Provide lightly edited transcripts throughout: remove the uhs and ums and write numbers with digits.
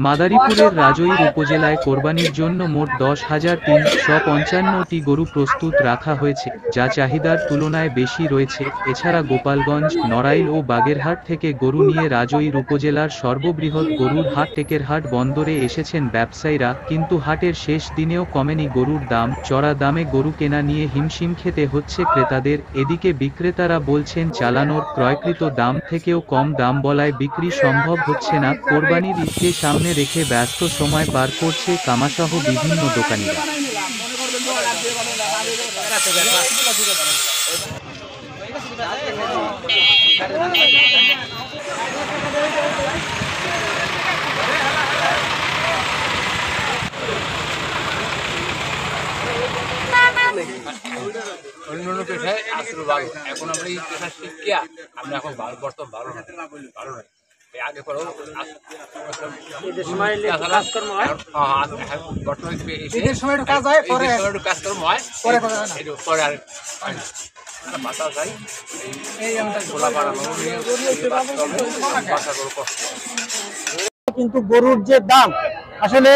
মাদারীপুরের রাজৈর উপজেলায় কোরবানির জন্য মোট 10,355টি গরু প্রস্তুত রাখা হয়েছে, যা চাহিদার তুলনায় বেশি রয়েছে। এছাড়া গোপালগঞ্জ, নড়াইল ও বাগেরহাট থেকে গরু নিয়ে রাজৈর উপজেলার সর্ববৃহৎ গরুর হাট টেকেরহাট বন্দরে এসেছেন ব্যবসায়ীরা, কিন্তু হাটের শেষ দিনেও কমেনি গরুর দাম। চড়া দামে গরু কেনা নিয়ে হিমশিম খেতে হচ্ছে ক্রেতাদের। এদিকে বিক্রেতারা বলছেন চালানোর ক্রয়কৃত দাম থেকেও কম দাম বলায় বিক্রি সম্ভব হচ্ছে না। কোরবানির ঈদকে সামনে রেখে ব্যস্ত সময় পার করছে কামাসহ বিভিন্ন দোকানিরা। অন্যান্য পেশায় আসলে ভালো, এখন আমরা এই পেশা শিখিয়া আমরা এখন বর্তমান ভালো নয়। আগে পরেও কাজকর্ম হয়, পরে আর বাতা যায় খোলা বাড়ানো কিন্তু গরুর যে দাম আসলে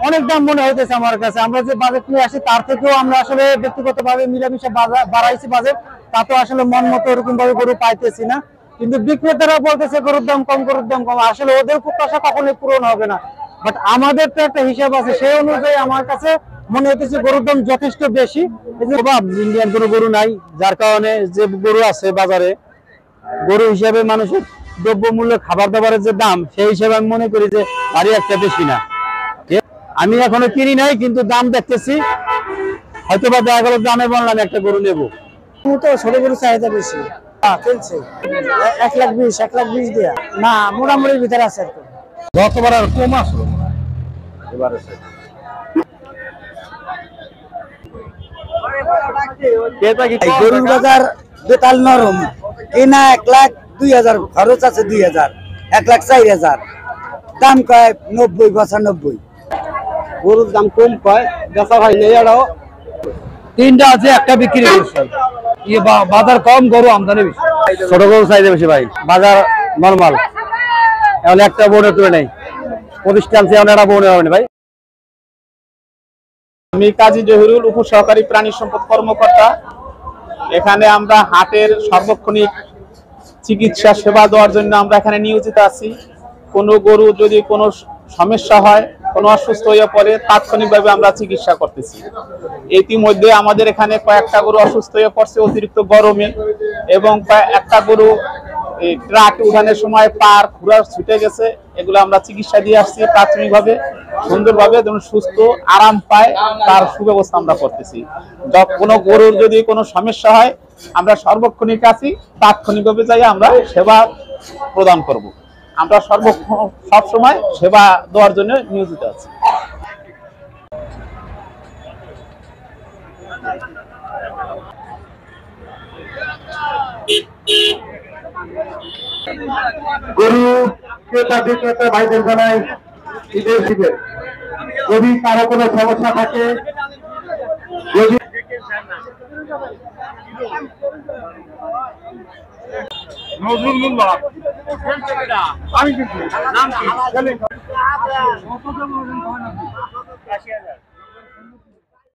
অনেক দাম মনে হইতেছে আমার কাছে। আমরা যে বাজেট নিয়ে আসি তার থেকেও আমরা আসলে ব্যক্তিগতভাবে মিলামিশা বাড়াইছি বাজেট, তা তো আসলে মন মতো এরকম ভাবে গরু পাইতেছি না। কিন্তু বিক্রেতারা বলতেছে গরুর দাম কম, গরুর দাম কম। আসলে ওদের প্রত্যাশা কখনোই পূরণ হবে না, বাট আমাদের তো একটা হিসাব আছে, সেই অনুযায়ী আমার কাছে মনে হইতেছে গরুর দাম যথেষ্ট বেশি। ইন্ডিয়ান কোনো গরু নাই, যার কারণে যে গরু আছে বাজারে, গরু হিসাবে মানুষের দ্রব্যমূল্য খাবার দাবারের যে দাম, সেই হিসাবে আমি মনে করি যে ভারী একটা বেশি না। আমি এখনো কিনি নাই, কিন্তু দাম দেখতেছি, হয়তো বা দেখা গেল দামে বললাম একটা গরু নেবো। তো ছোট গরু চাহিদা বেশি চলছে 1,20,000 1,20,000 দিয়া না, মোটামুটির ভিতরে আছে আর কি। গতবার আর কম আসলো এবারে গরুর বাজার বেতাল নরম, কেনা 1,02,000, খরচ আছে 2,000, 1,04,000, দাম কয় 90-95। গরুর দাম কম কয়, বেচা হয় না। এরাও তিনটা আছে, একটা বিক্রি করছে। বাজার কম, গরু আমদানি বেশি, ছোট গরু চাইতে বেশি ভাই। বাজার নরমাল, এখন একটা বোনে তুলে নেই, প্রতিষ্ঠান একটা বোনে হবে না ভাই। আমি কাজী জহিরুল, উপসহকারী প্রাণী সম্পদ কর্মকর্তা। এখানে আমরা হাটের সার্বক্ষণিক চিকিৎসা সেবা দেওয়ার জন্য আমরা এখানে নিয়োজিত আছি। কোনো গরু যদি কোনো সমস্যা হয়, কোনো অসুস্থ হয়ে পড়ে, তাৎক্ষণিকভাবে আমরা চিকিৎসা করতেছি। ইতিমধ্যে আমাদের এখানে কয়েকটা গরু অসুস্থ হয়ে পড়ছে অতিরিক্ত গরমে, এবং একটা গরু ট্রাক উঠানোর সময় পার খুঁড়া ছুটে গেছে। এগুলো আমরা চিকিৎসা দিয়ে আসছি প্রাথমিকভাবে, সুন্দরভাবে যেন সুস্থ আরাম পায় তার সুব্যবস্থা আমরা করতেছি। কোনো গরুর যদি কোনো সমস্যা হয়, আমরা সার্বক্ষণিক আছি, তাৎক্ষণিকভাবে যাই আমরা সেবা প্রদান করব। আমরা সবসময় সেবা দেওয়ার জন্য নিয়োজিত আছি। গরু ক্রেতা বিক্রেতা ভাইদের জানাই ঈদের শুভেচ্ছা। যদি কারো কোনো সমস্যা থাকে, যদি আমি